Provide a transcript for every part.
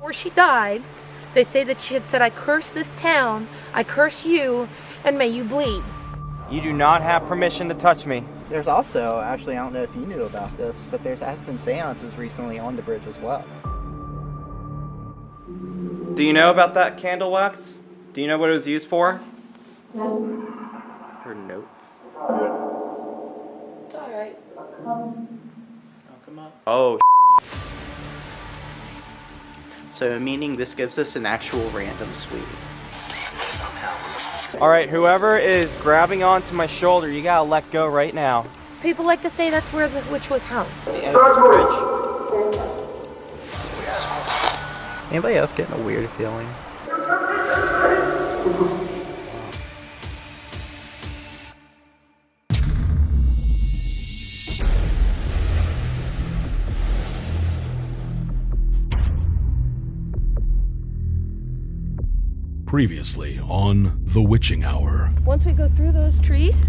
Before she died, they say that she had said, I curse this town, I curse you, and may you bleed. You do not have permission to touch me. There's also, actually, I don't know if you knew about this, but there's been seances recently on the bridge as well. Do you know about that candle wax? Do you know what it was used for? Or nope. It's alright. Oh, come on. Oh. So, meaning this gives us an actual random sweep. Alright, whoever is grabbing onto my shoulder, you gotta let go right now. People like to say that's where the witch was hung. The Argos Bridge. Anybody else getting a weird feeling? Previously on The Witching Hour. Once we go through those trees,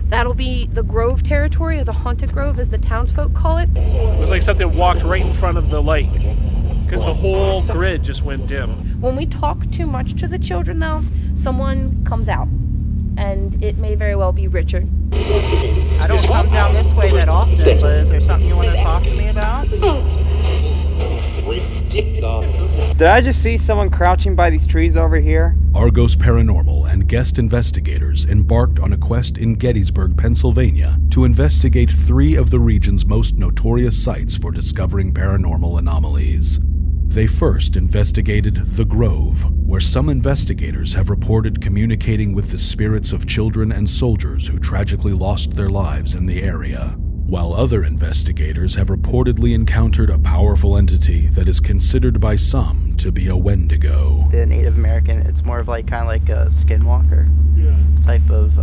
that'll be the grove territory, or the haunted grove as the townsfolk call it. It was like something walked right in front of the light, because the whole grid just went dim. When we talk too much to the children though, someone comes out, and it may very well be Richard. I don't come down this way that often, but is there something you want to talk to me about? Did I just see someone crouching by these trees over here? Argos Paranormal and guest investigators embarked on a quest in Gettysburg, Pennsylvania to investigate 3 of the region's most notorious sites for discovering paranormal anomalies. They first investigated The Grove, where some investigators have reported communicating with the spirits of children and soldiers who tragically lost their lives in the area, while other investigators have reportedly encountered a powerful entity that is considered by some to be a Wendigo. The Native American, it's more of like kind of like a skinwalker type of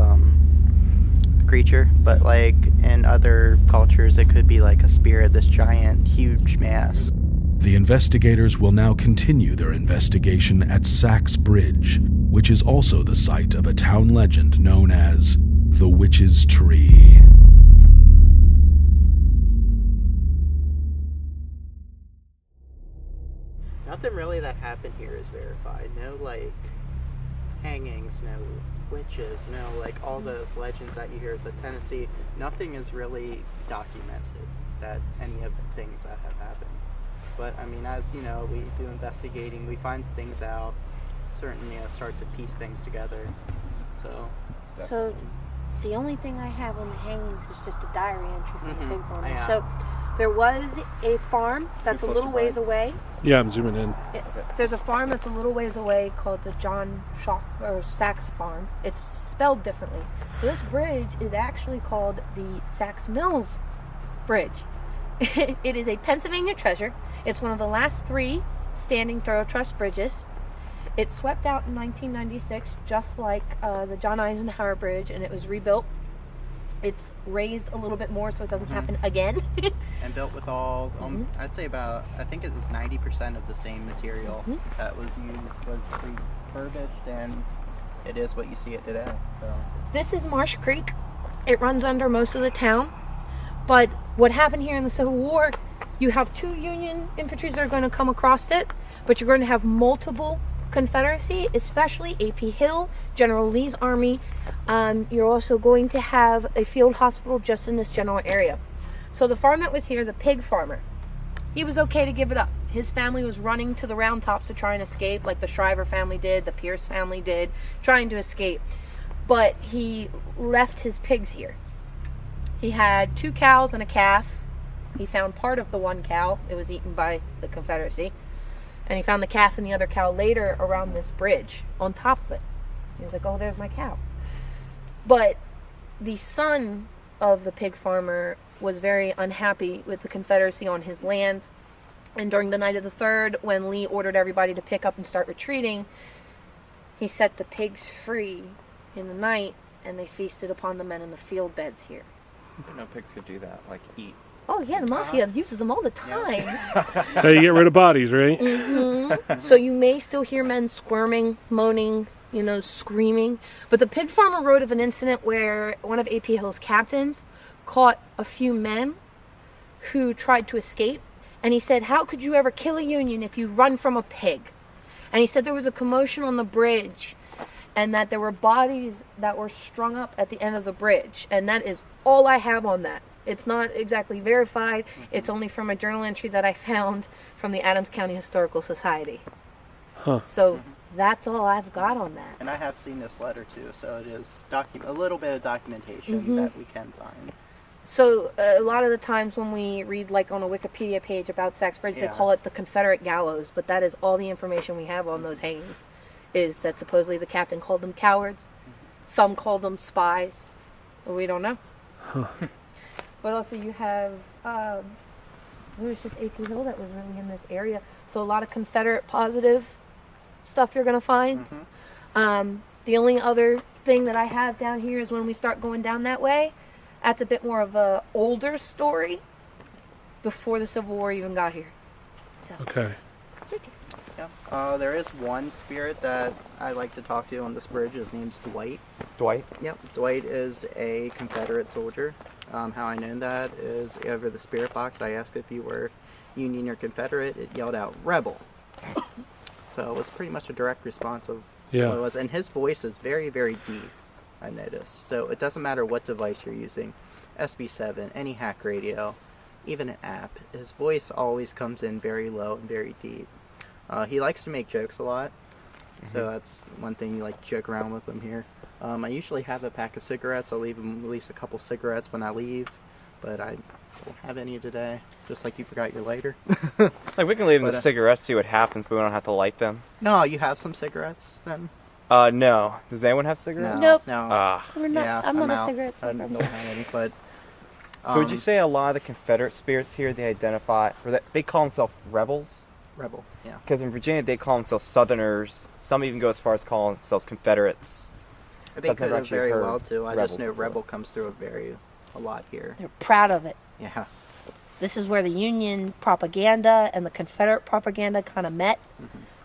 creature, but like in other cultures it could be like a spirit, this giant, huge mass. The investigators will now continue their investigation at Sachs Bridge, which is also the site of a town legend known as the Witch's Tree. Nothing really that happened here is verified. No, like, hangings, no witches, no, like, all the legends that you hear at the Tennessee, nothing is really documented that any of the things that have happened. But, I mean, as, you know, we do investigating, we find things out, certainly, start to piece things together, so... So, the only thing I have on the hangings is just a diary entry from the big farmer. Yeah. So, there was a farm that's a little ways away. Yeah, I'm zooming in. There's a farm that's a little ways away called the Sachs Farm. It's spelled differently. So this bridge is actually called the Sachs Mills Bridge. It is a Pennsylvania treasure. It's one of the last 3 standing thorough truss bridges. It swept out in 1996, just like the John Eisenhower Bridge, and it was rebuilt. It's raised a little bit more so it doesn't happen again. And built with all, I'd say about, I think it was 90% of the same material that was used, was refurbished, and it is what you see it today. So. This is Marsh Creek. It runs under most of the town. But what happened here in the Civil War, you have 2 Union infantries that are going to come across it, but you're going to have multiple Confederacy, especially A.P. Hill, General Lee's army. You're also going to have a field hospital just in this general area. So the farm that was here, the pig farmer, he was okay to give it up. His family was running to the Round Tops to try and escape, like the Shriver family did, the Pierce family did, trying to escape. But he left his pigs here. He had 2 cows and a calf. He found part of the one cow. It was eaten by the Confederacy. And he found the calf and the other cow later around this bridge, on top of it. He was like, oh, there's my cow. But the son of the pig farmer was very unhappy with the Confederacy on his land. And during the night of the 3rd, when Lee ordered everybody to pick up and start retreating, he set the pigs free in the night, and they feasted upon the men in the field beds here. I didn't know pigs could do that, like eat. Oh, yeah, the mafia uses them all the time. That's how you get rid of bodies, right? So you may still hear men squirming, moaning, you know, screaming. But the pig farmer wrote of an incident where one of A.P. Hill's captains caught a few men who tried to escape, And he said, how could you ever kill a union if you run from a pig? And he said there was a commotion on the bridge and that there were bodies that were strung up at the end of the bridge. And that is all I have on that. It's not exactly verified. It's only from a journal entry that I found from the Adams County Historical Society. Huh. So that's all I've got on that. And I have seen this letter too, so it is a little bit of documentation that we can find. So a lot of the times when we read like on a Wikipedia page about Sachs Bridge, they call it the Confederate gallows, but that is all the information we have on those hangings, is that supposedly the captain called them cowards. Some called them spies. We don't know. But also you have, there was just AP Hill that was really in this area. So a lot of Confederate positive stuff you're going to find. The only other thing that I have down here is when we start going down that way, that's a bit more of a older story before the Civil War even got here. So. Okay. Yeah. There is one spirit that I like to talk to on this bridge. His name's Dwight. Dwight? Yep. Dwight is a Confederate soldier. How I know that is over the spirit box. I asked if you were Union or Confederate. It yelled out "Rebel." So it was pretty much a direct response of what it was. And his voice is very, very deep, I noticed. So it doesn't matter what device you're using, SB7, any hack radio, even an app, his voice always comes in very low and very deep. He likes to make jokes a lot, so that's one thing you like to joke around with him here. I usually have a pack of cigarettes. I'll leave him at least a couple cigarettes when I leave, but I don't have any today, just like you forgot your lighter. Like, we can leave them the cigarettes, see what happens, but we don't have to light them. No, you have some cigarettes then? No. Does anyone have cigarettes? Nope. No. We're not, Yeah, I'm not out. a cigarette I smoker. don't have any, but... So would you say a lot of the Confederate spirits here, they identify, or that they call themselves rebels? Rebel, yeah. Because in Virginia, they call themselves Southerners. Some even go as far as calling themselves Confederates. They Something could I've have actually very heard well too. I rebel just know before. Rebel comes through a lot here. They're proud of it. Yeah. This is where the Union propaganda and the Confederate propaganda kind of met.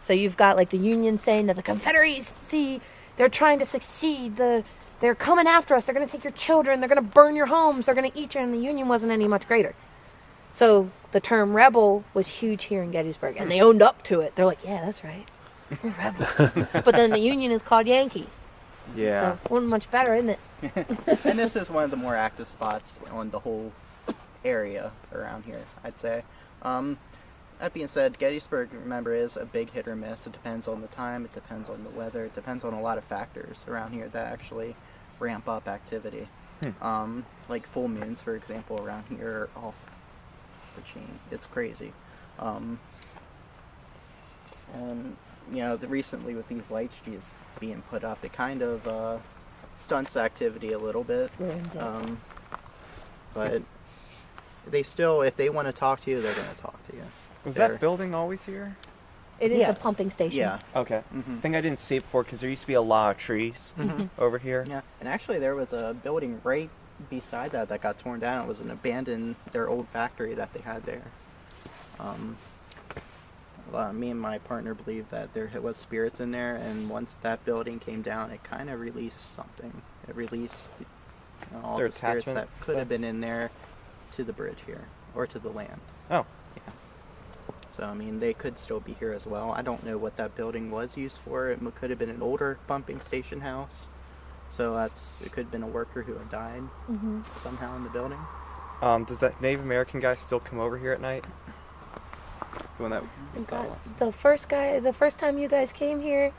So you've got like the Union saying that the Confederacy, they're trying to succeed. They're coming after us. They're going to take your children. They're going to burn your homes. They're going to eat you. And the Union wasn't any much greater. So the term rebel was huge here in Gettysburg. And they owned up to it. They're like, yeah, that's right. We're rebels. But then the Union is called Yankees. Yeah. So wasn't much better, isn't it? And this is one of the more active spots on the whole area around here, I'd say. That being said, Gettysburg, remember, is a big hit or miss. It depends on the time, it depends on the weather, it depends on a lot of factors around here that actually ramp up activity. Like full moons, for example, around here are off the chain. It's crazy. And, you know, recently with these light sheets being put up, it kind of stunts activity a little bit. But they still, if they want to talk to you, they're going to talk to you. Was that building always here? It is Yes. the pumping station. Yeah. Okay. I think I didn't see it before because there used to be a lot of trees over here. Yeah. And actually there was a building right beside that got torn down. It was an abandoned, their old factory that they had there. Me and my partner believe that there was spirits in there, and once that building came down, it kind of released something. It released all Their the spirits that attachment could have stuff? been in there to the bridge here, or to the land. Oh. Yeah. So, I mean, they could still be here as well. I don't know what that building was used for. It could have been an older pumping station house. So it could have been a worker who had died somehow in the building. Does that Native American guy still come over here at night? The one that we saw once. The first time you guys came here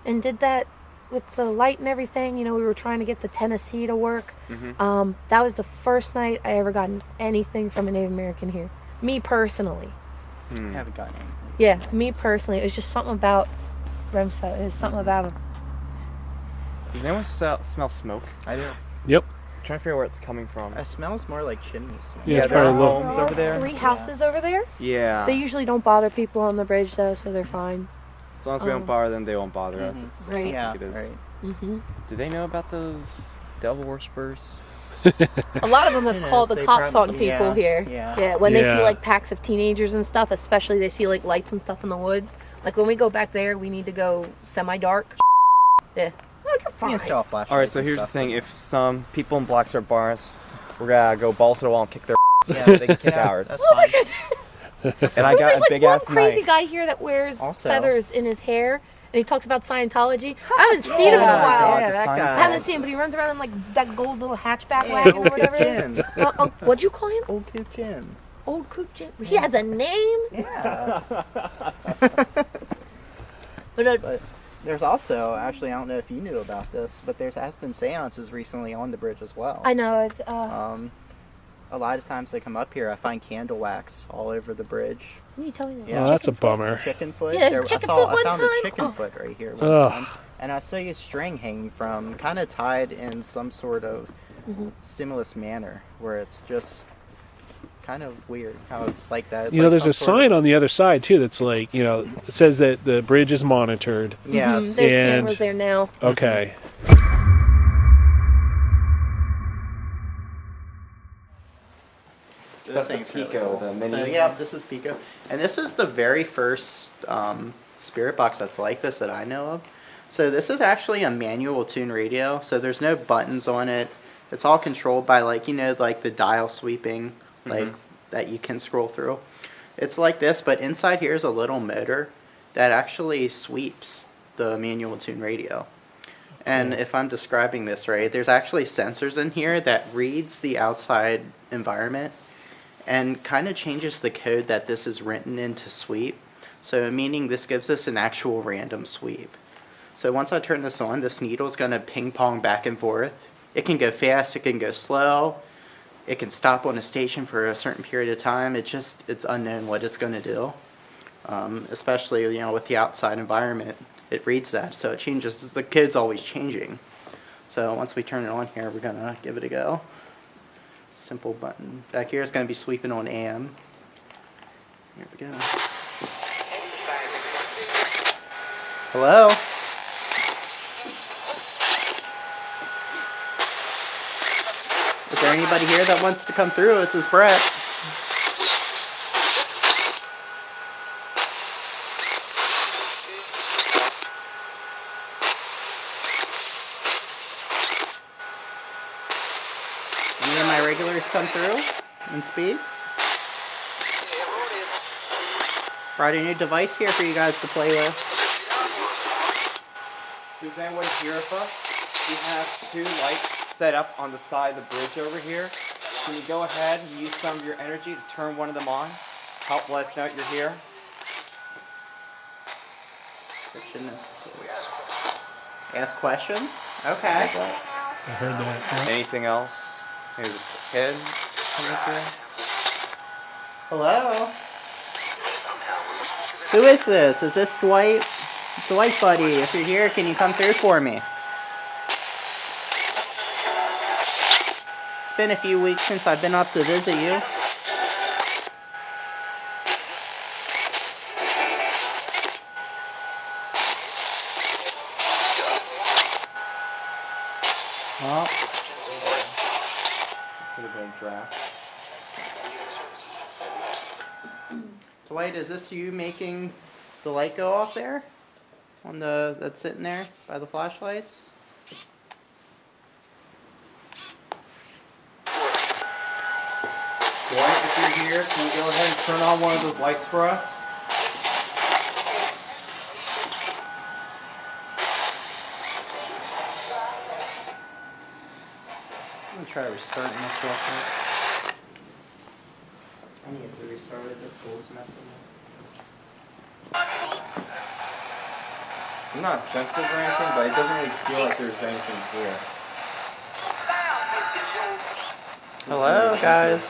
and did that with the light and everything, you know, we were trying to get the Tennessee to work. That was the first night I ever gotten anything from a Native American here. Me personally. I haven't gotten anything. Yeah, me personally. It was just something about Remso. It was something about him. Does anyone smell smoke? I do. Yep. I'm trying to figure out where it's coming from. It smells more like chimney smoke. Yeah, it's there are probably low. homes over there. 3 houses over there. Yeah. They usually don't bother people on the bridge though, so they're fine. As long as we don't bother them, they won't bother us. It's, Right. Yeah, it is. right. Do they know about those devil worshippers? A lot of them have Yes, called the they cops on probably- people yeah, here. yeah. When they see Yeah. like packs of teenagers and stuff, especially they see like lights and stuff in the woods. Like when we go back there, we need to go semi-dark. Yeah. Oh, you're fine. You can still have flashlights. Alright, so and here's the stuff. thing. If some people in Blackstar bars, we're gonna go balls to the wall and kick their Yeah, they can. cowards. That's Oh my fine. god. And I got There's a like big one ass crazy knife. guy here that wears Also- feathers in his hair, and he talks about Scientology. I haven't seen him in a my while. God, Yeah, the that sign guy. I haven't seen him, but he runs around in like that gold little hatchback Yeah, wagon Old or whatever it Jim. is. What'd you call him? Old Coop Jim. Old Coop Jim. He has a name. Yeah. But But there's also, actually, I don't know if you knew about this, but has been seances recently on the bridge as well. I know it's. A lot of times they come up here, I find candle wax all over the bridge. Didn't you tell me that? Yeah. Oh, that's a Chicken foot? bummer. Chicken foot. Yeah, there's chicken foot I one found time. a chicken Oh. foot right here one Ugh. time. And I saw a string hanging from, kind of tied in some sort of stimulus manner, where it's just kind of weird how it's like that. It's You know, like there's some a sort sign on the other side too that's like, you know, it says that the bridge is monitored. Yeah. Mhm, there's And- cameras there now. Okay. This That's the thing's really Pico, cool. the mini- So yeah, this is Pico, and this is the very first spirit box that's like this that I know of. So this is actually a manual tune radio. So there's no buttons on it. It's all controlled by like the dial sweeping like that you can scroll through. It's like this, but inside here is a little motor that actually sweeps the manual tune radio. And if I'm describing this right, there's actually sensors in here that reads the outside environment and kind of changes the code that this is written in to sweep. So meaning this gives us an actual random sweep. So once I turn this on, this needle is going to ping pong back and forth. It can go fast, it can go slow. It can stop on a station for a certain period of time. It's unknown what it's going to do. Especially, with the outside environment, it reads that. So it changes, the code's always changing. So once we turn it on here, we're going to give it a go. Simple button. Back here is going to be sweeping on AM. Here we go. Hello? Is there anybody here that wants to come through? This is Brett. Any of my regulars come through in speed? Brought a new device here for you guys to play with. Does anyone hear of us? We have 2 lights set up on the side of the bridge over here. Can you go ahead and use some of your energy to turn one of them on? Help let us know you're here. Frictionist. Ask questions? Okay. I heard that. Anything else? Maybe a kid coming through? Hello? Who is this? Is this Dwight? Dwight, buddy, if you're here, can you come through for me? It's been a few weeks since I've been up to visit you. Well, Could have been a draft. Dwight, is this you making the light go off there? That's sitting there by the flashlights? Dwight, if you're here, can you go ahead and turn on one of those lights for us? I'm gonna try restarting this real quick. I need to restart it. This gold's messing up. I'm not sensitive or anything, but it doesn't really feel like there's anything here. Hello, guys.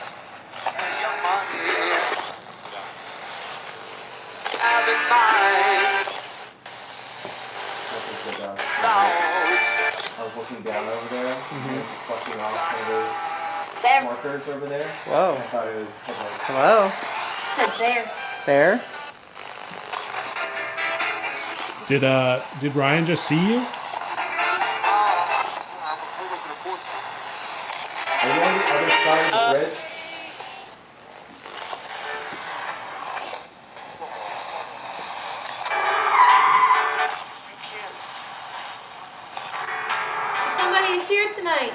Nothing good I was looking down over there, and it's fucking off one of those markers over there. Whoa. I thought it was headlights. Hello. Says there. There. Did Ryan just see you? Are you on the other side of the bridge? Somebody is here tonight.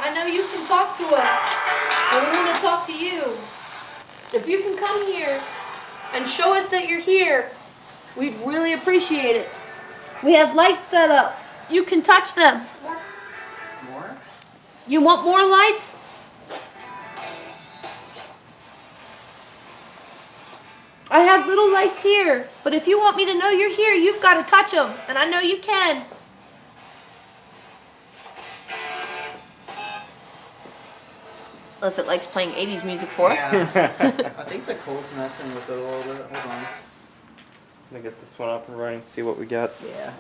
I know you can talk to us. And we want to talk to you. If you can come here and show us that you're here, we'd really appreciate it. We have lights set up. You can touch them. More? You want more lights? I have little lights here, but if you want me to know you're here, you've got to touch them, and I know you can. Unless it likes playing 80s music for us. Yeah. I think the cold's messing with it a little bit. Hold on. I'm gonna get this one up and running and see what we get. Yeah.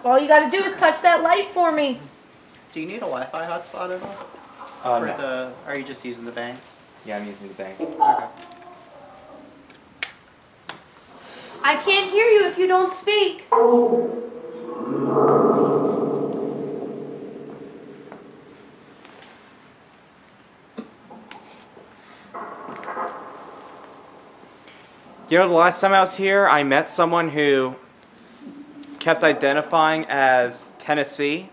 All you got to do is touch that light for me. Do you need a Wi-Fi hotspot at all? No. Are you just using the banks? Yeah, I'm using the bank. Okay. I can't hear you if you don't speak. You know, the last time I was here, I met someone who kept identifying as Tennessee.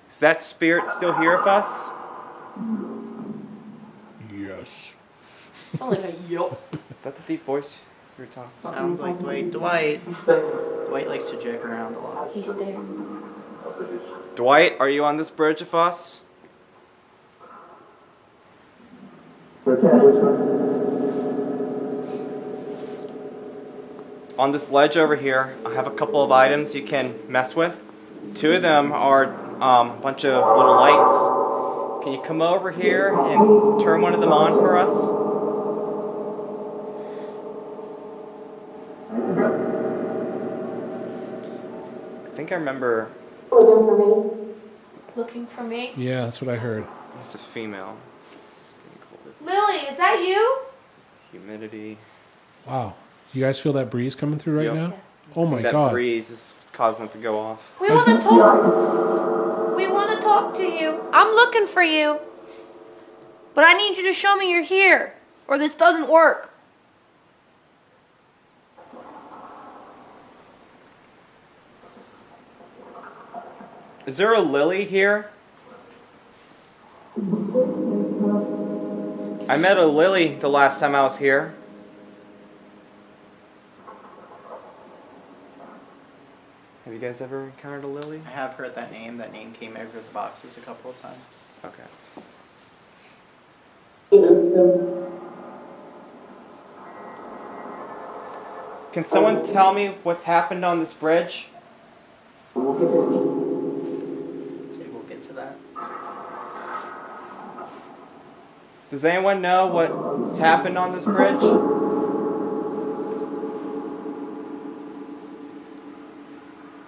Is that spirit still here with us? Yes. I'm like a yup. Is that the deep voice you were talking about? Sounds like Dwight. Dwight likes to joke around a lot. He's there. Dwight, are you on this bridge with us? On this ledge over here, I have a couple of items you can mess with. Two of them are a bunch of little lights. Can you come over here and turn one of them on for us? I think I remember. Looking for me? Yeah, that's what I heard. It's a female. Lily, is that you? Humidity. Wow. You guys feel that breeze coming through right Yep. now? Oh my That god. breeze is what's causing it to go off. We want to talk. We want to talk to you. I'm looking for you. But I need you to show me you're here, or this doesn't work. Is there a Lily here? I met a Lily the last time I was here. Have you guys ever encountered a Lily? I have heard that name. That name came over the boxes a couple of times. Okay. Can someone tell me what's happened on this bridge? So we'll get to that. Does anyone know what's happened on this bridge?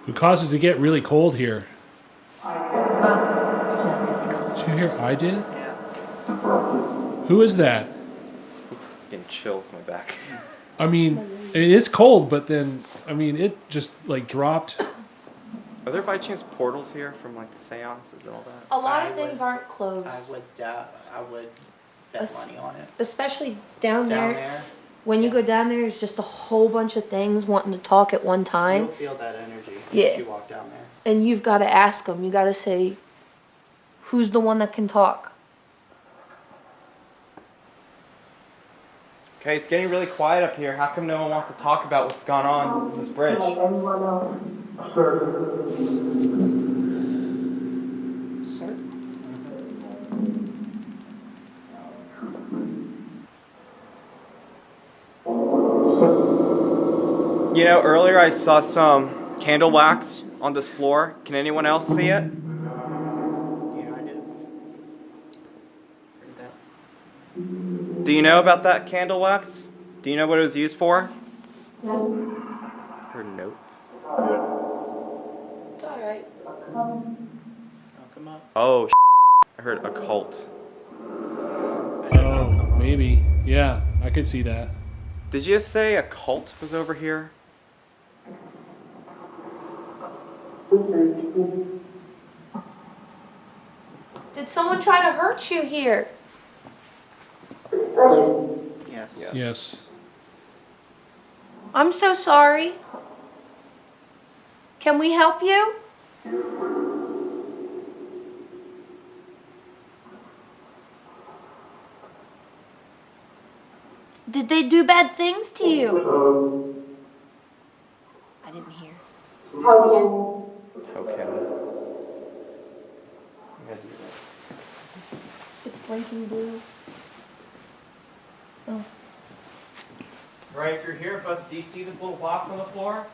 It causes it to get really cold here. Did you hear I did? Yeah. Who is that? Getting chills in my back. I mean, it's cold, but then, I mean, it just like dropped. Are there by chance portals here from like the seances and all that? A lot of I things would- aren't closed, I would bet money on it. especially down Down there. there, When you go down there, there's just a whole bunch of things wanting to talk at one time, you'll feel that energy Yeah. if you walk down there. and you've got to ask them. You got to say, "Who's the one that can talk?" Okay, it's getting really quiet up here. How come no one wants to talk about what's gone on this bridge? Sir? You know, earlier I saw some candle wax on this floor. Can anyone else see it? Yeah, I did. Heard that. Do you know about that candle wax? Do you know what it was used for? Or nope. It's all right. Oh, come up. Oh, I heard occult. Oh, maybe. Yeah, I could see that. Did you just say a cult was over here? Did someone try to hurt you here? Yes. Yes. I'm so sorry. Can we help you? Did they do bad things to you? I didn't hear. Okay. I'm gonna do this. It's blinking blue. Oh. Right, if you're here with us, do you see this little box on the floor?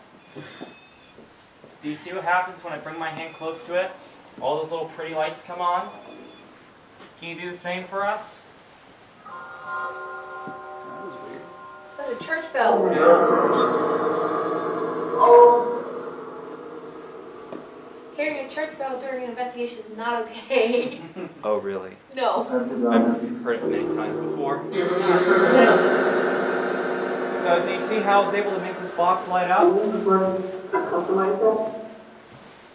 Do you see what happens when I bring my hand close to it? All those little pretty lights come on. Can you do the same for us? That was weird. That's a church bell. Hearing a church bell during an investigation is not okay. Oh, really? No. I've heard it many times before. So, do you see how I was able to make this box light up?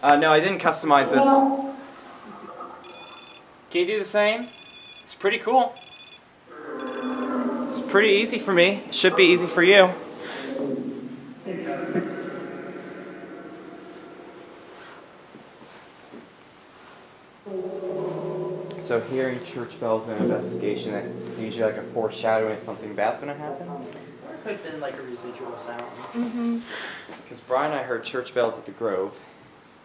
No, I didn't customize this. Can you do the same? It's pretty cool. It's pretty easy for me. It should be easy for you. So hearing church bells in an investigation, it's usually like a foreshadowing of something bad's going to happen? Or it could have been like a residual sound. Mm-hmm. Because Brian and I heard church bells at the Grove.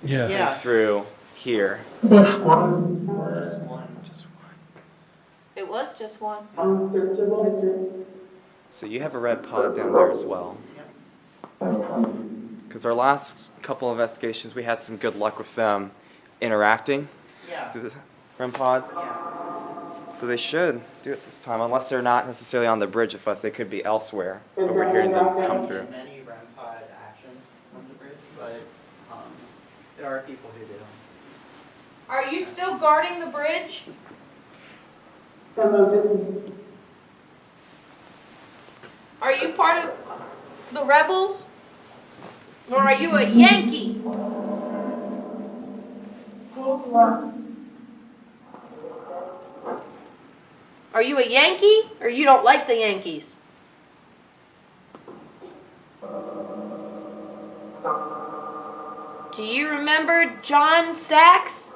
Yeah. Yeah. Through here. Just one. Just one. It was just one. So you have a red pod down there as well. Because our last couple of investigations, we had some good luck with them interacting Yeah. through the REM pods. So they should do it this time, unless they're not necessarily on the bridge with us. They could be elsewhere, but we're hearing them come through. Many REM pod action on the bridge, but there are people who do. Are you still guarding the bridge? Are you part of the rebels? Or are you a Yankee? Are you a Yankee or you don't like the Yankees? Do you remember John Sachs?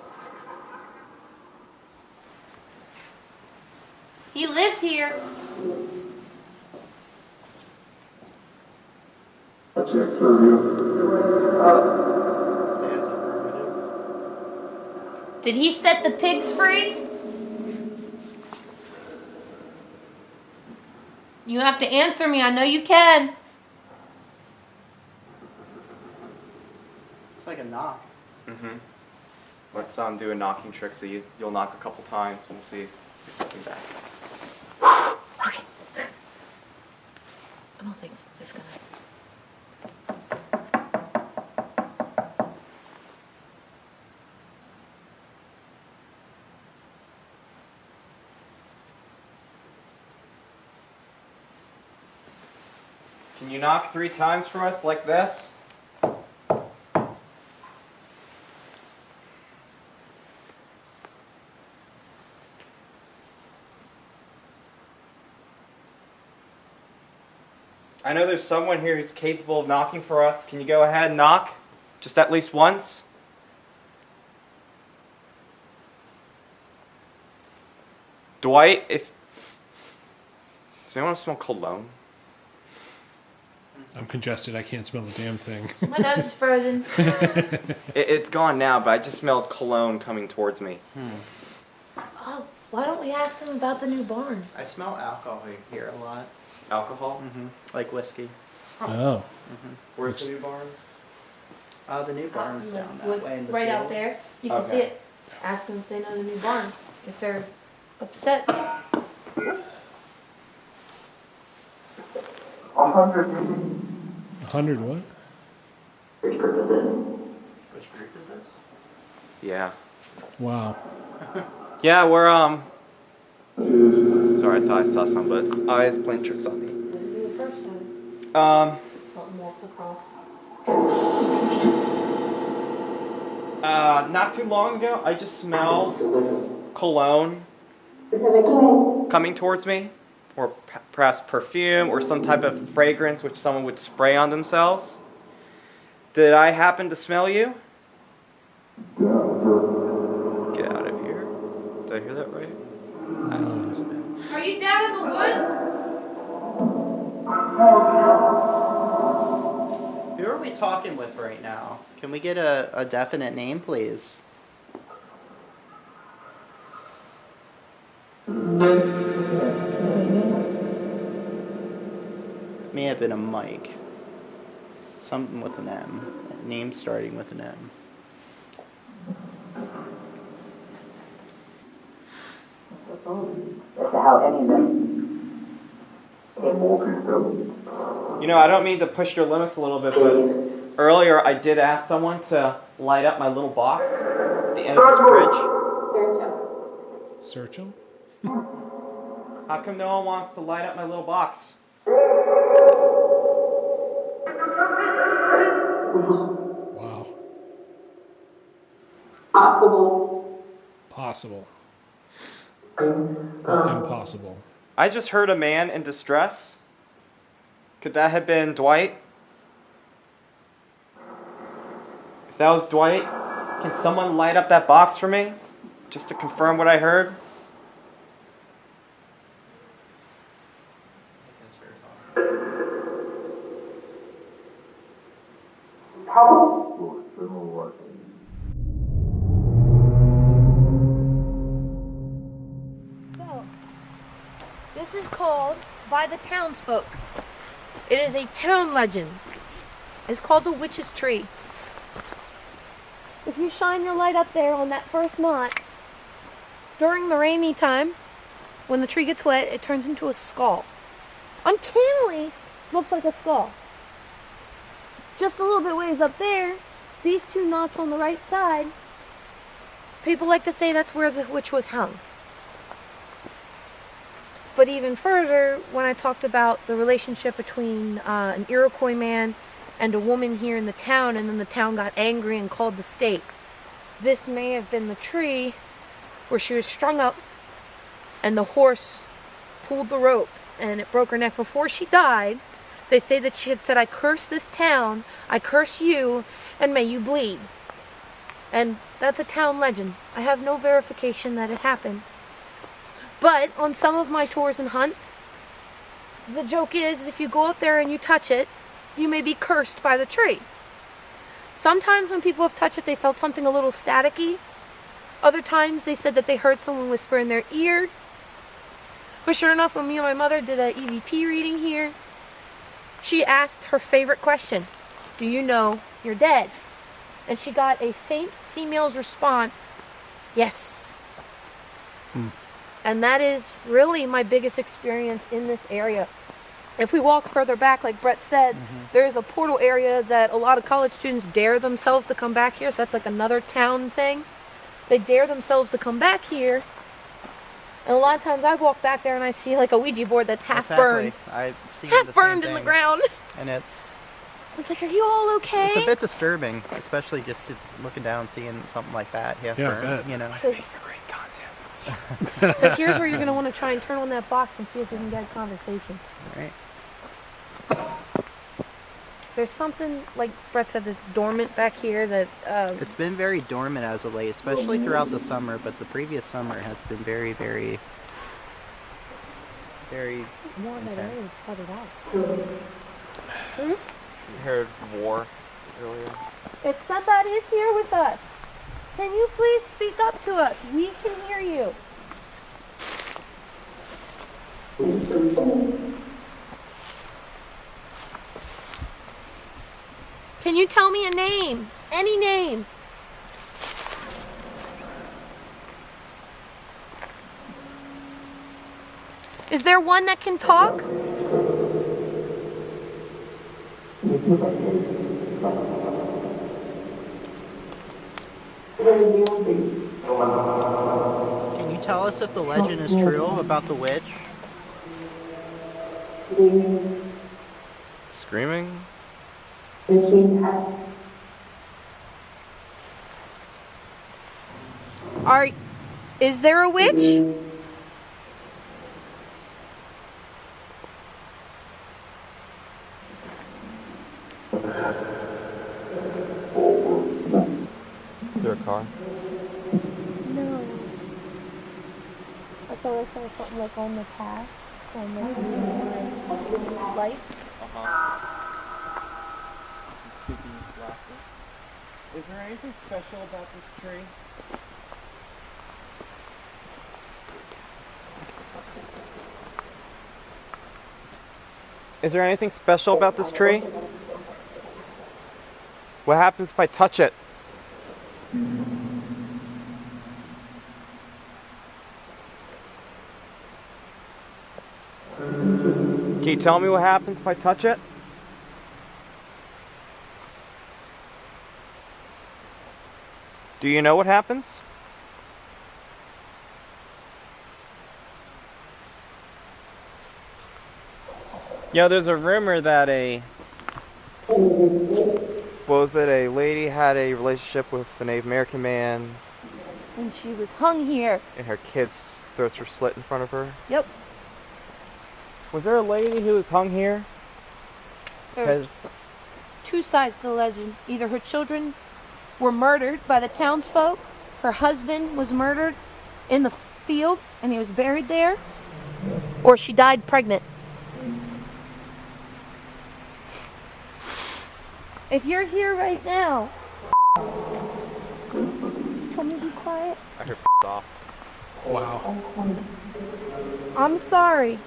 He lived here. That's affirmative. Did he set the pigs free? You have to answer me. I know you can. It's like a knock. Mm-hmm. Let's do a knocking trick. So you'll knock a couple times and we'll see if there's something back. Okay. I don't think it's gonna. Can you knock 3 times for us like this? I know there's someone here who's capable of knocking for us. Can you go ahead and knock? Just at least once? Dwight, if... Does anyone smell cologne? I'm congested. I can't smell the damn thing. My nose is frozen. It's gone now, but I just smelled cologne coming towards me. Oh, why don't we ask them about the new barn? I smell alcohol here a lot. Alcohol? Like whiskey. Oh. Where's the new barn? The new barn's down that way in the right field. out there. You can see Okay. it. Ask them if they know the new barn. If they're upset. 100 what? Which group is this? Yeah. Wow. Yeah, we're, Sorry, I thought I saw some, but... Oh, he's playing tricks on me. What did you do the first time? Something walks across. Not too long ago, I just smelled cologne coming towards me. Or perhaps perfume, or some type of fragrance which someone would spray on themselves. Did I happen to smell you? Get out of here. Did I hear that right? Are you down in the woods? Who are we talking with right now? Can we get a definite name, please? May have been a Mike. Something with an M. A name starting with an M. As to how any of them You know, I don't mean to push your limits a little bit, but earlier I did ask someone to light up my little box at the end of this bridge. Search them? How come no one wants to light up my little box? Wow. Possible. Or impossible. I just heard a man in distress. Could that have been Dwight? If that was Dwight, can someone light up that box for me? Just to confirm what I heard? So, this is called by the townsfolk. It is a town legend. It's called the witch's tree. If you shine your light up there on that first knot, during the rainy time, when the tree gets wet, it turns into a skull. Uncannily, looks like a skull. Just a little bit ways up there, these two knots on the right side, people like to say that's where the witch was hung. But even further, when I talked about the relationship between an Iroquois man and a woman here in the town, and then the town got angry and called the state, this may have been the tree where she was strung up and the horse pulled the rope and it broke her neck. Before she died, they say that she had said, "I curse this town, I curse you, and may you bleed." And that's a town legend. I have no verification that it happened. But on some of my tours and hunts, the joke is if you go up there and you touch it, you may be cursed by the tree. Sometimes when people have touched it, they felt something a little staticky. Other times they said that they heard someone whisper in their ear. But sure enough, when me and my mother did an EVP reading here, she asked her favorite question, "Do you know you're dead?" And she got a faint female's response, "Yes." And that is really my biggest experience in this area. If we walk further back, like Brett said, there is a portal area that a lot of college students dare themselves to come back here. So that's like another town thing. They dare themselves to come back here. And a lot of times I walk back there and I see like a Ouija board that's half burned. I've seen Half the same burned in the thing. ground. And it's It's like, are you all okay? it's a bit disturbing, especially just looking down and seeing something like that. Yeah, I Burned, bet. you know. So, Makes for great content. so here's where you're going to want to try and turn on that box and see if we can get a conversation. Right. There's something, like Brett said, that's dormant back here that... It's been very dormant as of late, especially throughout the summer, but the previous summer has been very, very, very more of that intense. area is flooded out. You heard war earlier? If somebody is here with us, can you please speak up to us? We can hear you. Can you tell me a name? Any name? Is there one that can talk? Can you tell us if the legend is true about the witch? Screaming? Is there a witch? Is there a car? No. I thought I saw something like on the path, on the light. Is there anything special about this tree? Is there anything special about this tree? What happens if I touch it? Can you tell me what happens if I touch it? Do you know what happens? You know, there's a rumor that a lady had a relationship with a Native American man And she was hung here. and her kids' throats were slit in front of her. Yep. Was there a lady who was hung here? There's two sides to the legend. Either her children were murdered by the townsfolk, her husband was murdered in the field and he was buried there, or she died pregnant. If you're here right now, can you be quiet? I heard off. Wow. I'm sorry.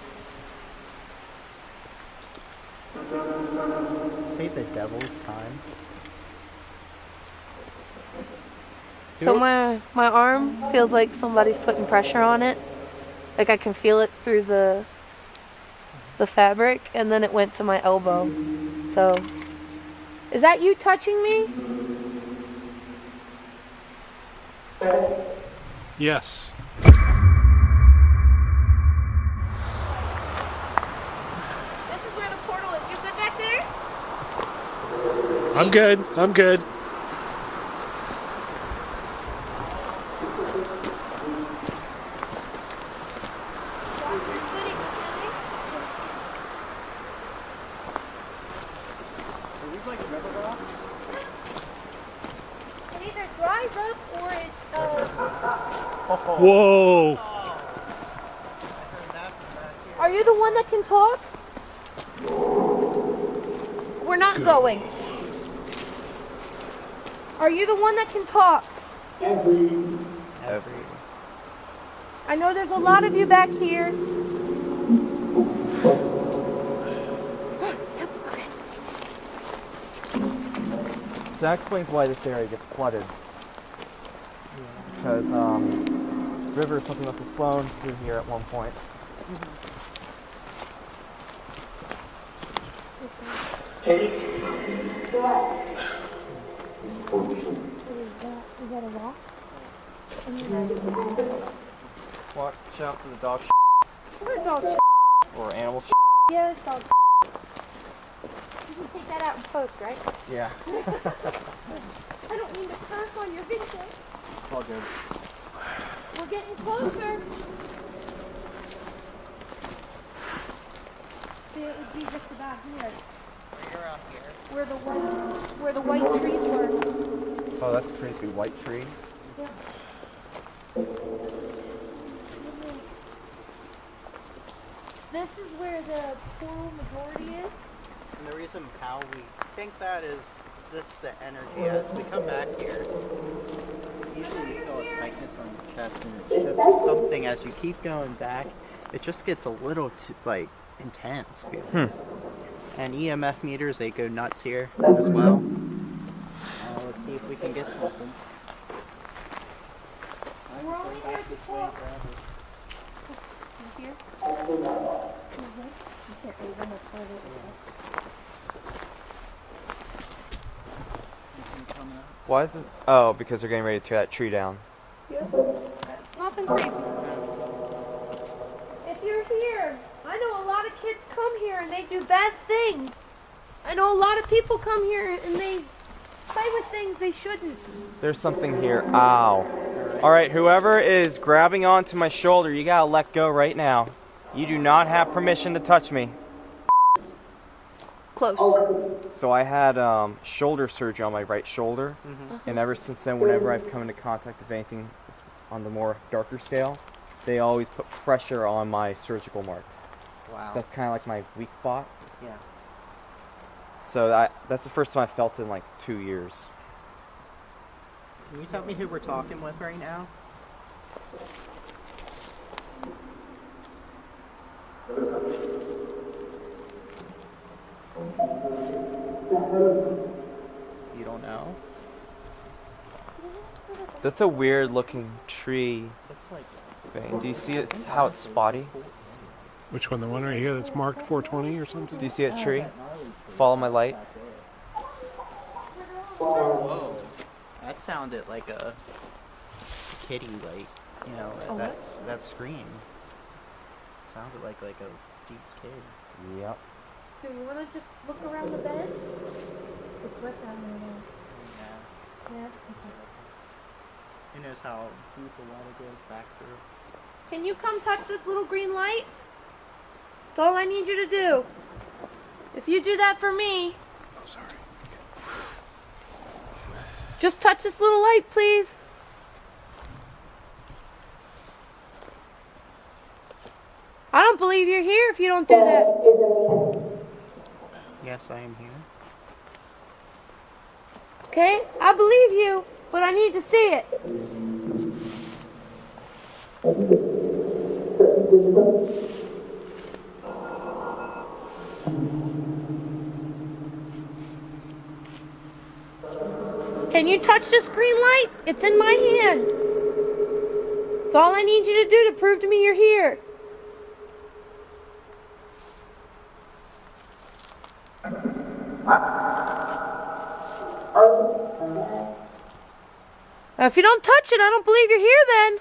Say the devil's time. So my arm feels like somebody's putting pressure on it. Like I can feel it through the fabric, and then it went to my elbow. So, is that you touching me? Yes. This is where the portal is. You good back there? I'm good. I'm good. It either dries up or it. Whoa. Are you the one that can talk? We're not going. Are you the one that can talk? Every. I know there's a lot of you back here. So that explains why this area gets flooded. Because river or something must have flown through here at one point. Is that a rock? Watch out for the dog What a dog or animal Yes, dog You can take that out in post, right? Yeah. I don't mean to curse on your video. It's all good. We're getting closer. See, it would be just about here. You're out here. Where the white trees were. Oh, that's creepy. White trees. Yeah. This is where the plural majority is. And the reason how we think that is just the energy as we come back here. Usually you feel a tightness on your chest, and it's just something as you keep going back, it just gets a little too, intense. And EMF meters, they go nuts here as well. Let's see if we can get something. We're only here to talk. Here? Why is this? Oh, because they're getting ready to tear that tree down. It's nothing creepy. If you're here, I know a lot of kids come here and they do bad things. I know a lot of people come here and they play with things they shouldn't. There's something here. Ow. Alright, whoever is grabbing onto my shoulder, you gotta let go right now. You do not have permission to touch me. Close. So I had shoulder surgery on my right shoulder, and ever since then, whenever I've come into contact with anything on the more darker scale, they always put pressure on my surgical marks. Wow. That's kind of like my weak spot. Yeah. So that's the first time I felt it in like 2 years. Can you tell me who we're talking with right now? You don't know? That's a weird looking tree It's like vein. Do you see it, how it's spotty? Which one? The one right here that's marked 420 or something? Do you see that tree? Follow my light. whoa. That sounded like a kitty, like, you know, that scream. Sounded like a deep kid. Yep. Do you want to just look around the bed? It's wet down there now. Yeah. Yeah. Who knows how deep the water goes back through. Can you come touch this little green light? That's all I need you to do. If you do that for me. Oh, sorry. Just touch this little light, please. I don't believe you're here if you don't do that. Yes, I am here. Okay? I believe you, but I need to see it. Can you touch this green light? It's in my hand. It's all I need you to do to prove to me you're here. Now, if you don't touch it, I don't believe you're here then.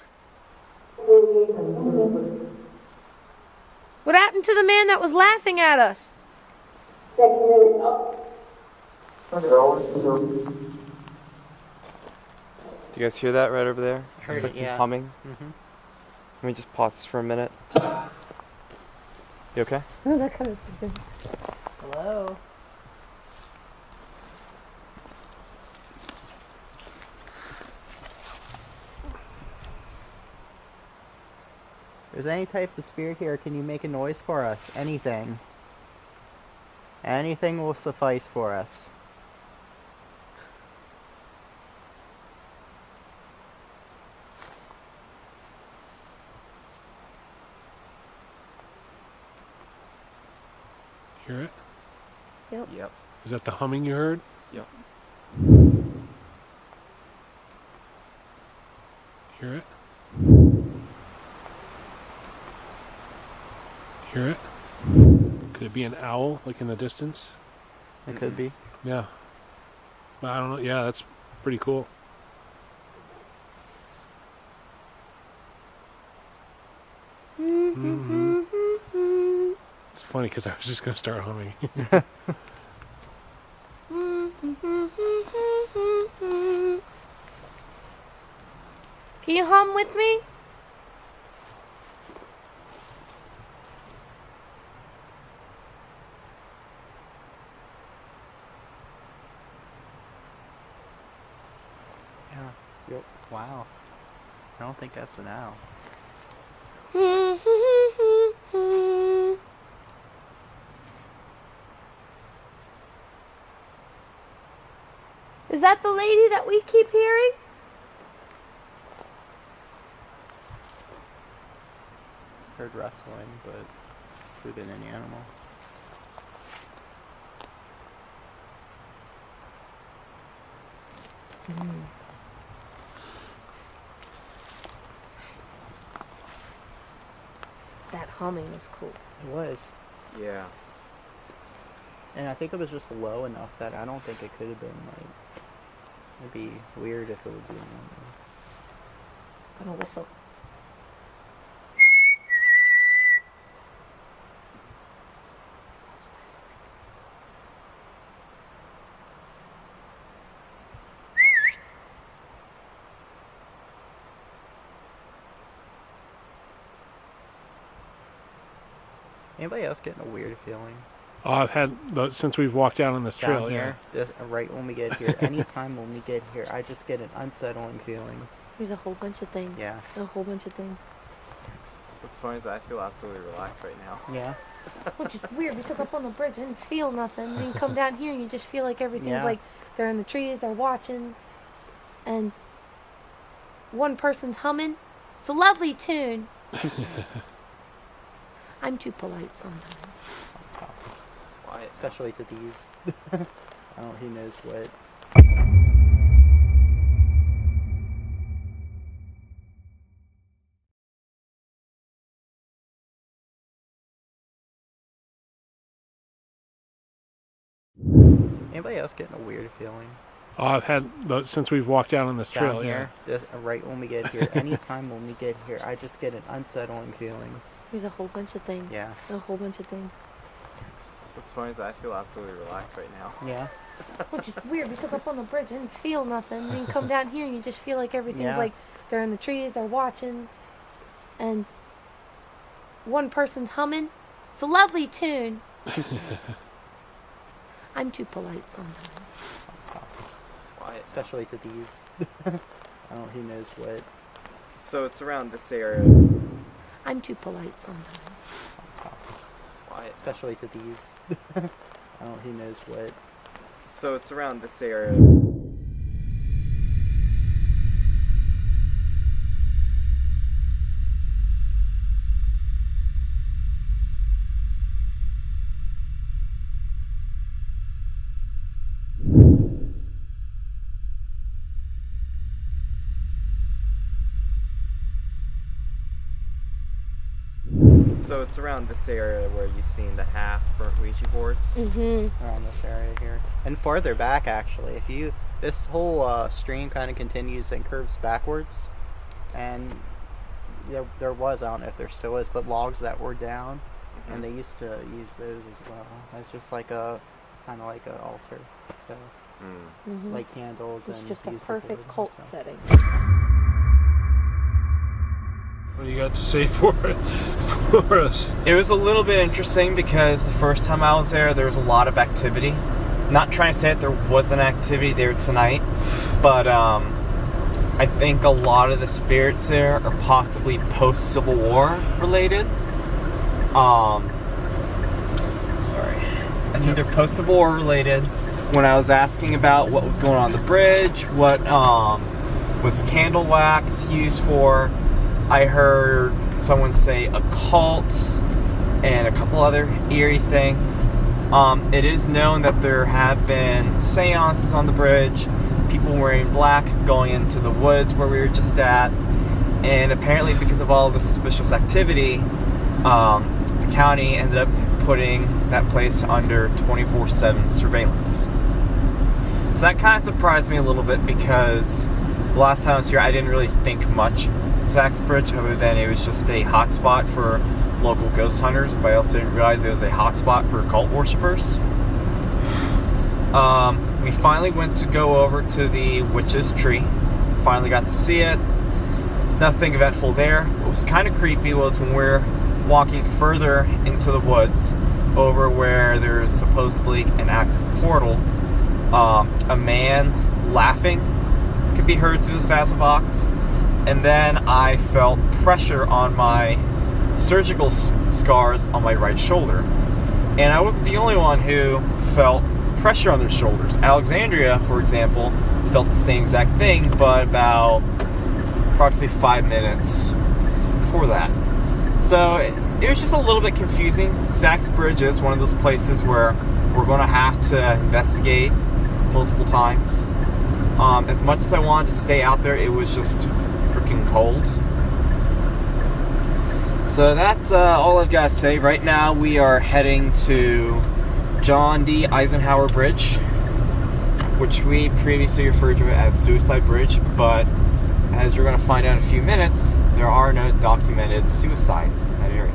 What happened to the man that was laughing at us? Do you guys hear that right over there? Heard It's like it, some yeah. humming. Mm-hmm. Let me just pause this for a minute. You okay? Oh, that kind of thing. Hello? If there's any type of spirit here, can you make a noise for us? Anything. Anything will suffice for us. Hear it? Yep. Is that the humming you heard? Yep. Hear it? Hear it? Could it be an owl, like in the distance? It could be. Yeah. But I don't know. Yeah, that's pretty cool. Mm-hmm. It's funny because I was just going to start humming. Can you hum with me? Yeah. Yep. Wow. I don't think that's an owl. Is that the lady that we keep hearing? Heard rustling, but could have been any animal. That humming was cool. It was. Yeah. And I think it was just low enough that I don't think it could have been like. It'd be weird if it would be an animal. Gonna whistle. Anybody else getting a weird feeling? Oh, I've had since we've walked down on this trail. Down here, right when we get here, anytime when we get here, I just get an unsettling feeling. There's a whole bunch of things. Yeah. A whole bunch of things. Let's funny is I feel absolutely relaxed right now. Yeah. Which is weird because up on the bridge I didn't feel nothing. Then you come down here and you just feel like everything's like they're in the trees, they're watching, and one person's humming. It's a lovely tune. I'm too polite sometimes. Quiet. Especially to these. I don't. Who knows what. Anybody else getting a weird feeling? Oh, I've had since we've walked down on this trail. Down here, just right when we get here. Anytime when we get here, I just get an unsettling feeling. There's a whole bunch of things. Yeah. A whole bunch of things. What's funny is I feel absolutely relaxed right now. Yeah. Which is weird because up on the bridge I didn't feel nothing. Then you come down here and you just feel like everything's like they're in the trees, they're watching, and one person's humming. It's a lovely tune. I'm too polite sometimes. Quiet. Especially to these. I don't. Who knows what. So it's around this area. I'm too polite sometimes. Quiet. Especially to these. I don't. Who knows what. So it's around this area. So it's around this area where you've seen the half-burnt Ouija boards. Mm-hmm. Around this area here, and farther back actually. If you, this whole stream kind of continues and curves backwards, and there was, I don't know if there still is, but logs that were down, and they used to use those as well. It's just like a kind of like an altar, so like candles. It's and just a use the perfect board, cult so. setting. What do you got to say for us? It was a little bit interesting because the first time I was there was a lot of activity. Not trying to say that there wasn't activity there tonight, but I think a lot of the spirits there are possibly post-Civil War related. I think they're post-Civil War related. When I was asking about what was going on the bridge, what was candle wax used for, I heard someone say occult and a couple other eerie things. It is known that there have been seances on the bridge, people wearing black going into the woods where we were just at, and apparently because of all the suspicious activity, the county ended up putting that place under 24/7 surveillance. So that kind of surprised me a little bit because the last time I was here I didn't really think much Sachs Bridge, other than it was just a hotspot for local ghost hunters, but I also didn't realize it was a hotspot for cult worshippers. We finally went to go over to the witch's tree. Finally got to see it. Nothing eventful there. What was kind of creepy was when we're walking further into the woods, over where there's supposedly an active portal, a man laughing could be heard through the Fast box. And then I felt pressure on my surgical scars on my right shoulder. And I wasn't the only one who felt pressure on their shoulders. Alexandria, for example, felt the same exact thing, but about approximately 5 minutes before that. So it was just a little bit confusing. Sachs Bridge is one of those places where we're going to have to investigate multiple times. As much as I wanted to stay out there, it was just freaking cold. So that's all I've got to say. Right now we are heading to John D. Eisenhower Bridge, which we previously referred to as Suicide Bridge, but as we're going to find out in a few minutes, there are no documented suicides in that area.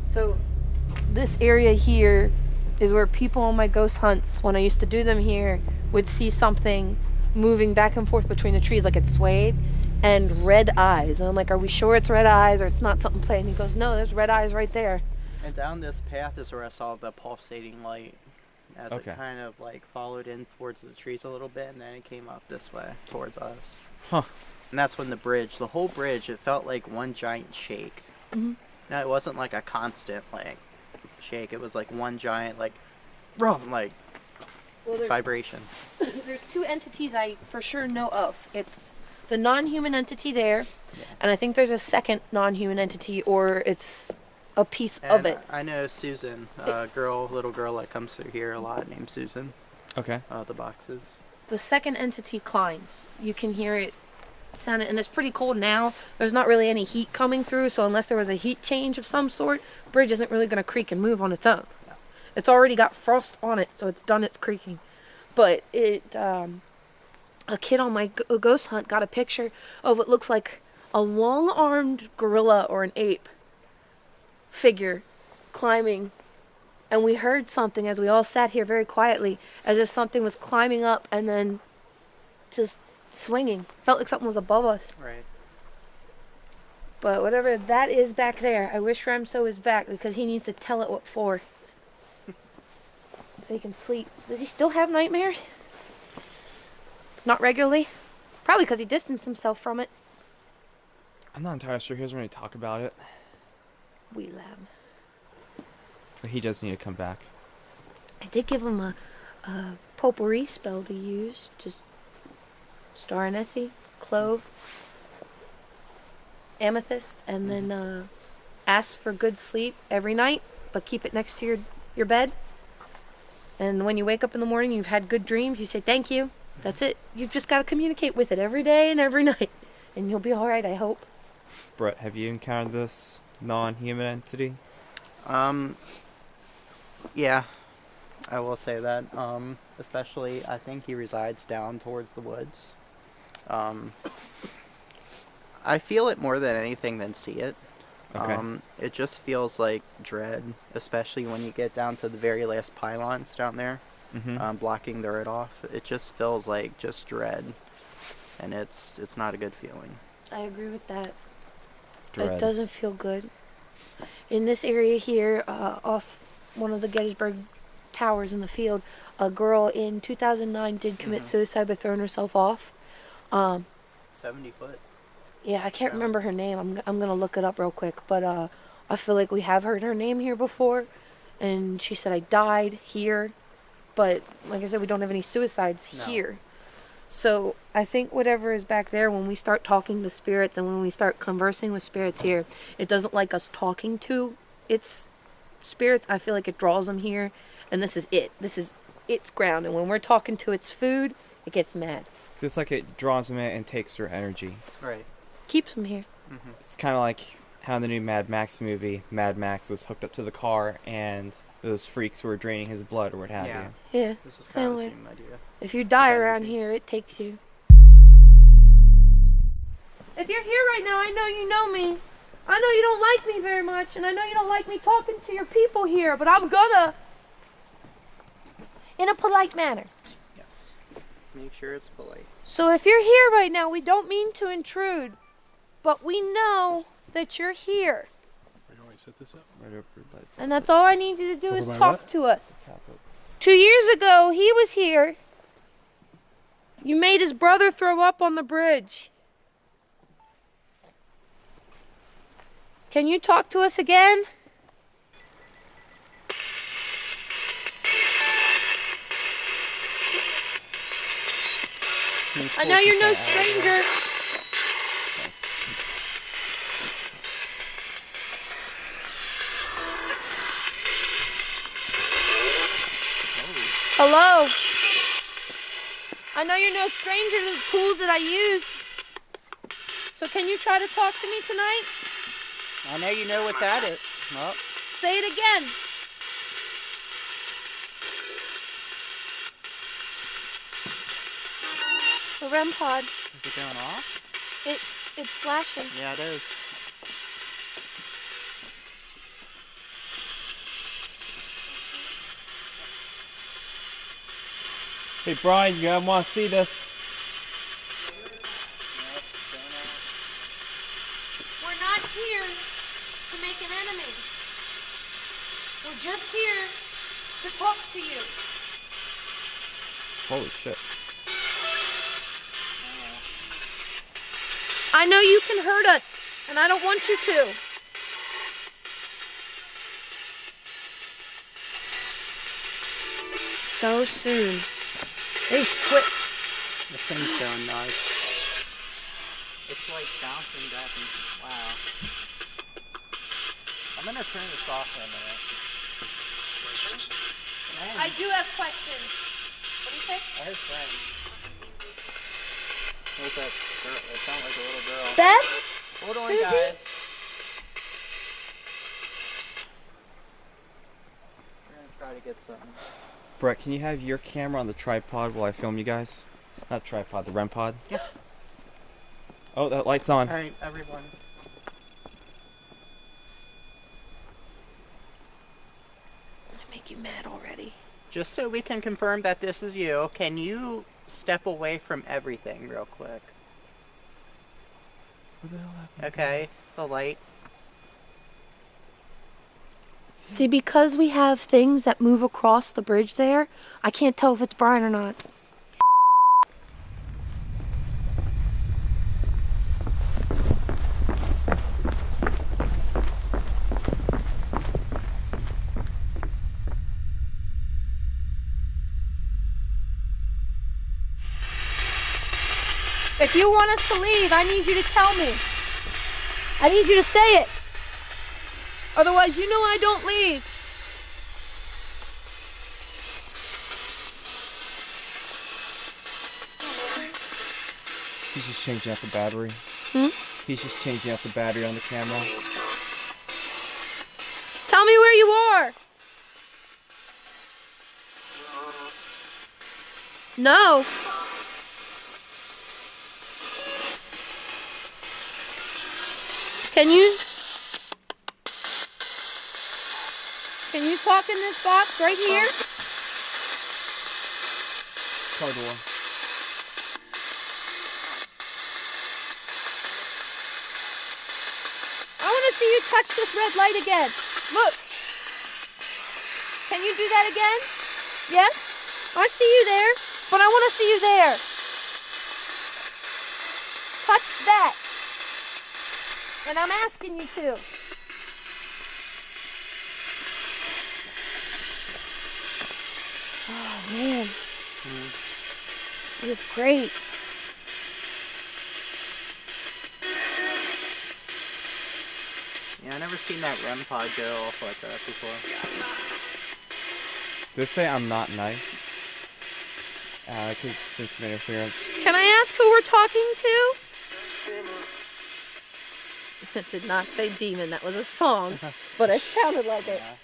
So this area here is where people on my ghost hunts, when I used to do them here, would see something moving back and forth between the trees like it swayed, and red eyes. And I'm like, are we sure it's red eyes or it's not something playing? He goes, no, there's red eyes right there. And down this path is where I saw the pulsating light as Okay. it kind of like followed in towards the trees a little bit, and then it came up this way towards us. Huh. And that's when the whole bridge, it felt like one giant shake. Mhm. Now, it wasn't like a constant like shake. It was like one giant like, like Well, vibration. there's two entities I for sure know of. It's the non-human entity there, and I think there's a second non-human entity, or it's a piece of And it. I know Susan, little girl that comes through here a lot, named Susan. Okay. The boxes. The second entity climbs. You can hear it sound, and it's pretty cold now. There's not really any heat coming through, so unless there was a heat change of some sort, the bridge isn't really going to creak and move on its own. No. It's already got frost on it, so it's done its creaking. But a kid on my ghost hunt got a picture of what looks like a long-armed gorilla or an ape figure climbing, and we heard something as we all sat here very quietly, as if something was climbing up and then just swinging. Felt like something was above us. Right. But whatever that is back there, I wish Remso was back, because he needs to tell it what for. So he can sleep. Does he still have nightmares? Not regularly? Probably because he distanced himself from it. I'm not entirely sure he doesn't really talk about it. Wee lamb. But he does need to come back. I did give him a potpourri spell to use. Just star anise, clove, amethyst, and then ask for good sleep every night, but keep it next to your bed. And when you wake up in the morning, you've had good dreams, you say thank you. That's it. You've just got to communicate with it every day and every night, and you'll be all right, I hope. Brett, have you encountered this non-human entity? Yeah, I will say that. Especially, I think he resides down towards the woods. I feel it more than anything than see it. Okay. It just feels like dread, especially when you get down to the very last pylons down there, Mm-hmm. blocking the road off. It just feels like just dread, and it's not a good feeling. I agree with that. Dread. It doesn't feel good. In this area here, off one of the Gettysburg towers in the field, a girl in 2009 did commit suicide by throwing herself off. 70 foot. Yeah, I can't remember her name. I'm gonna look it up real quick. But I feel like we have heard her name here before, and she said I died here, but like I said, we don't have any suicides No. here. So I think whatever is back there, when we start talking to spirits and when we start conversing with spirits here, it doesn't like us talking to its spirits. I feel like it draws them here, and this is it. This is its ground. And when we're talking to its food, it gets mad. It's like it draws them in and takes their energy. Right. Keeps them here. It's kind of like how in the new Mad Max movie, Mad Max was hooked up to the car and those freaks were draining his blood or what have Yeah. you. Yeah. This is Same kind of the way. same idea. If you die Energy. around here, it takes you. If you're here right now, I know you know me. I know you don't like me very much, and I know you don't like me talking to your people here, but I'm gonna. In a polite manner. Yes. Make sure it's polite. So if you're here right now, we don't mean to intrude, but we know that you're here. Where do I set this up? Right over your butt. And that's all I need you to do is Over my talk what? to us. Tap it. 2 years ago, he was here. You made his brother throw up on the bridge. Can you talk to us again? I know you're no stranger. Hello. I know you're no stranger to the tools that I use. So can you try to talk to me tonight? I know you know what that is. Well, Say it again. The REM pod. is it going off? It's flashing. Yeah, it is. Hey, Brian, you guys want to see this? We're not here to make an enemy. We're just here to talk to you. Holy shit. I know you can hurt us, and I don't want you to. So soon. They quit. This thing's going nuts. It's like bouncing back and wow. I'm gonna turn this off for a minute. I do have questions. What do you say? I heard friends. What was that girl? It sounded like a little girl. Beth? Hold on, Susie? guys. We're gonna try to get something. Brett, can you have your camera on the tripod while I film you guys? Not tripod, the REM pod. Yeah. Oh, that light's on. Alright, everyone. I make you mad already. Just so we can confirm that this is you, can you step away from everything real quick? Okay, the light. See, because we have things that move across the bridge there, I can't tell if it's Brian or not. If you want us to leave, I need you to tell me. I need you to say it. Otherwise, you know I don't leave. He's just changing out the battery. He's just changing out the battery on the camera. Tell me where you are. No. Can you talk in this box right here? Car door. I want to see you touch this red light again. Look. Can you do that again? Yes? I see you there, but I want to see you there. Touch that. And I'm asking you to. Oh, man. It was great. Yeah, I never seen that REM pod go off like that before. Did it say I'm not nice? I could just been some interference. Can I ask who we're talking to? That did not say demon. That was a song, but it sounded like it. Yeah.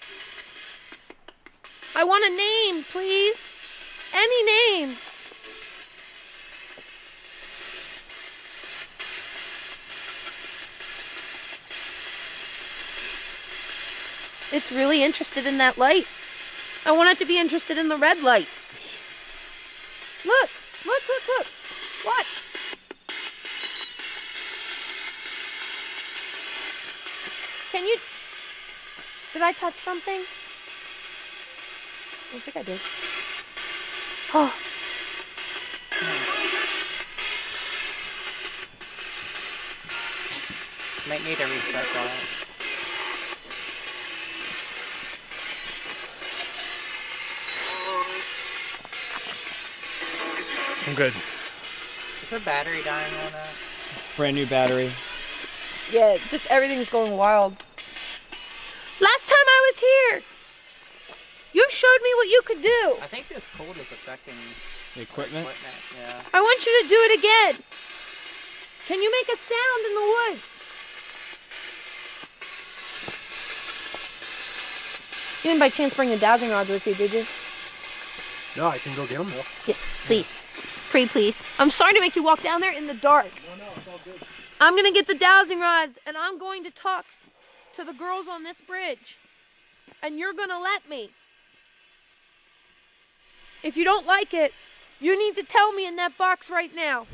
I want a name, please. Any name. It's really interested in that light. I want it to be interested in the red light. Look, look, look, look. Watch. Can you... Did I touch something? I don't think I did. Oh. Might need a reset on it. I'm good. Is the battery dying on that? Brand new battery. Yeah, just everything's going wild. Last time I was here, you showed me what you could do. I think this cold is affecting The equipment? yeah. I want you to do it again. Can you make a sound in the woods? You didn't by chance bring the dowsing rods with you, did you? No, I can go get them. Yes, please. Pretty please. I'm sorry to make you walk down there in the dark. No, it's all good. I'm going to get the dowsing rods and I'm going to talk to the girls on this bridge. And you're going to let me. If you don't like it, You need to tell me in that box right now.